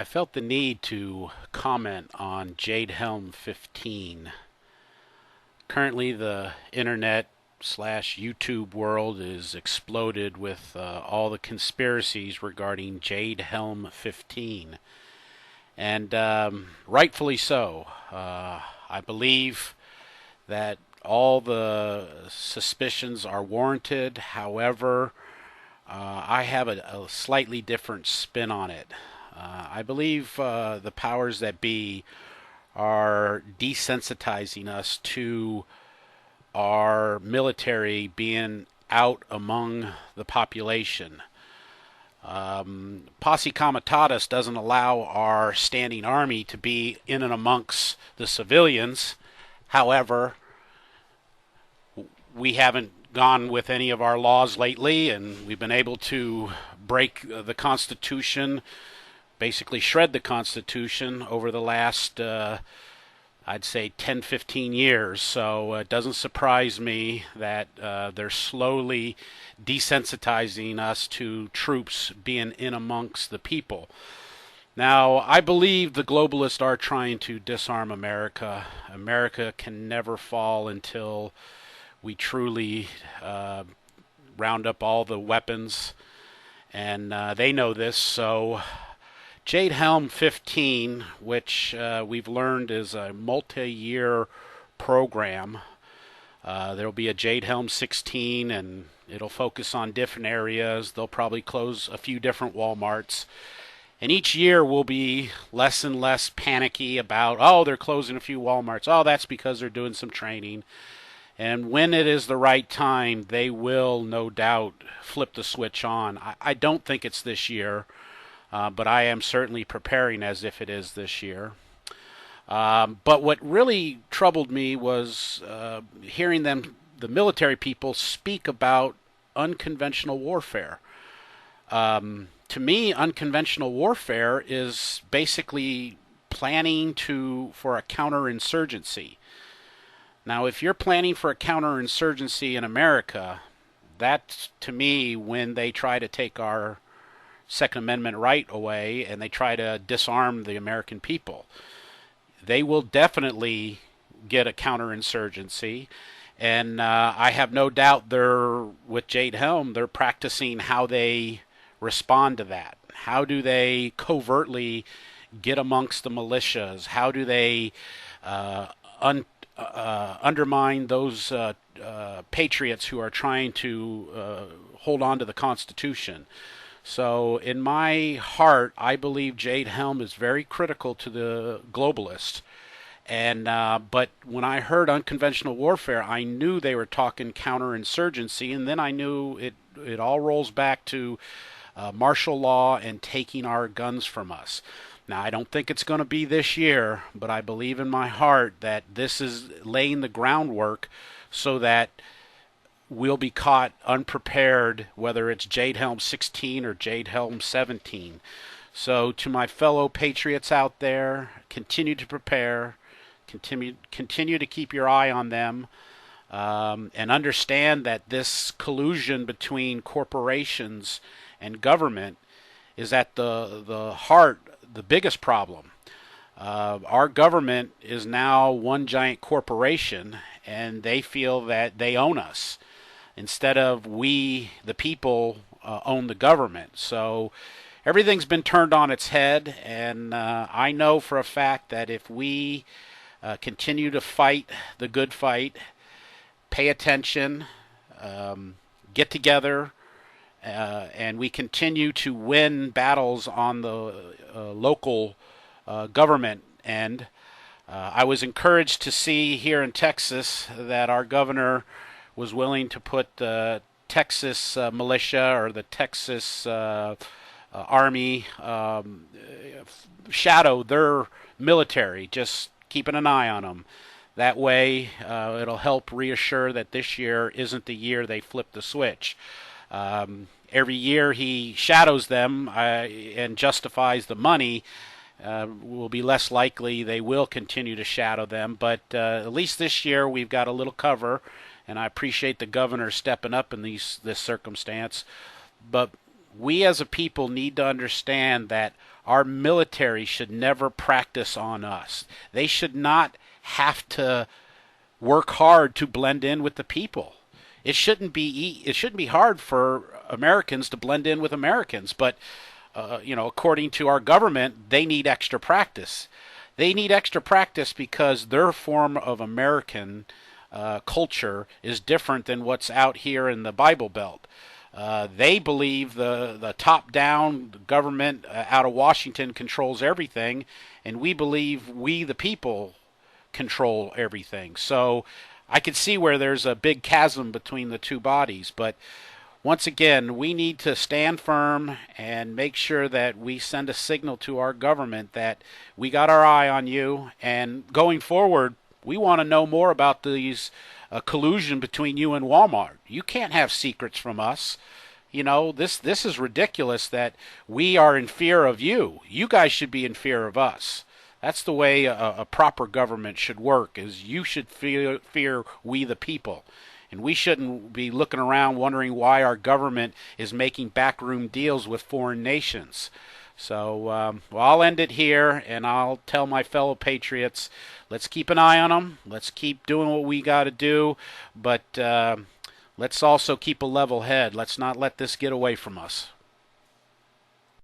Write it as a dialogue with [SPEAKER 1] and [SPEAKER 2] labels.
[SPEAKER 1] I felt the need to comment on Jade Helm 15. Currently, the internet slash YouTube world is exploded with all the conspiracies regarding Jade Helm 15. And rightfully so. I believe that all the suspicions are warranted. However, I have a slightly different spin on it. I believe the powers that be are desensitizing us to our military being out among the population. Posse Comitatus doesn't allow our standing army to be in and amongst the civilians. However, we haven't gone with any of our laws lately, and we've been able to break the Constitution, basically shred the Constitution over the last, I'd say, 10, 15 years. So it doesn't surprise me that they're slowly desensitizing us to troops being in amongst the people. Now, I believe the globalists are trying to disarm America. America can never fall until we truly round up all the weapons, and they know this. So Jade Helm 15, which we've learned is a multi-year program. There'll be a Jade Helm 16, and it'll focus on different areas. They'll probably close a few different Wal-Marts. And each year we'll be less and less panicky about, oh, they're closing a few Wal-Marts. Oh, that's because they're doing some training. And when it is the right time, they will no doubt flip the switch on. I don't think it's this year, but I am certainly preparing as if it is this year. But what really troubled me was hearing the military people, speak about unconventional warfare. To me, unconventional warfare is basically planning for a counterinsurgency. Now, if you're planning for a counterinsurgency in America, that's, to me, when they try to take our Second Amendment right away and they try to disarm the American people. They will definitely get a counterinsurgency, and I have no doubt with Jade Helm, they're practicing how they respond to that. How do they covertly get amongst the militias? How do they undermine those patriots who are trying to hold on to the Constitution? So in my heart, I believe Jade Helm is very critical to the globalists. And but when I heard unconventional warfare, I knew they were talking counterinsurgency, and then I knew it all rolls back to martial law and taking our guns from us. Now, I don't think it's going to be this year, but I believe in my heart that this is laying the groundwork so that we'll be caught unprepared, whether it's Jade Helm 16 or Jade Helm 17. So to my fellow patriots out there, continue to prepare, continue to keep your eye on them, and understand that this collusion between corporations and government is at the heart, the biggest problem. Our government is now one giant corporation, and they feel that they own us instead of we, the people, own the government. So everything's been turned on its head, and I know for a fact that if we continue to fight the good fight, pay attention, get together, and we continue to win battles on the local government end. I was encouraged to see here in Texas that our governor was willing to put the Texas militia or the Texas Army shadow their military, just keeping an eye on them. That way it'll help reassure that this year isn't the year they flip the switch. Every year he shadows them and justifies the money, will be less likely they will continue to shadow them. But at least this year we've got a little cover, and I appreciate the governor stepping up in this circumstance. But we as a people need to understand that our military should never practice on us. They should not have to work hard to blend in with the people. It shouldn't be hard for Americans to blend in with Americans, but according to our government, they need extra practice. They need extra practice because their form of American culture is different than what's out here in the Bible Belt. They believe the top-down government out of Washington controls everything, and we believe we, the people, control everything. So I can see where there's a big chasm between the two bodies, but once again, we need to stand firm and make sure that we send a signal to our government that we got our eye on you, and going forward, we want to know more about these collusion between you and Wal-Mart. You can't have secrets from us. This is ridiculous that we are in fear of you. You guys should be in fear of us. That's the way a proper government should work, is you should fear we the people. And we shouldn't be looking around wondering why our government is making backroom deals with foreign nations. So I'll end it here, and I'll tell my fellow patriots, let's keep an eye on them. Let's keep doing what we got to do, but let's also keep a level head. Let's not let this get away from us.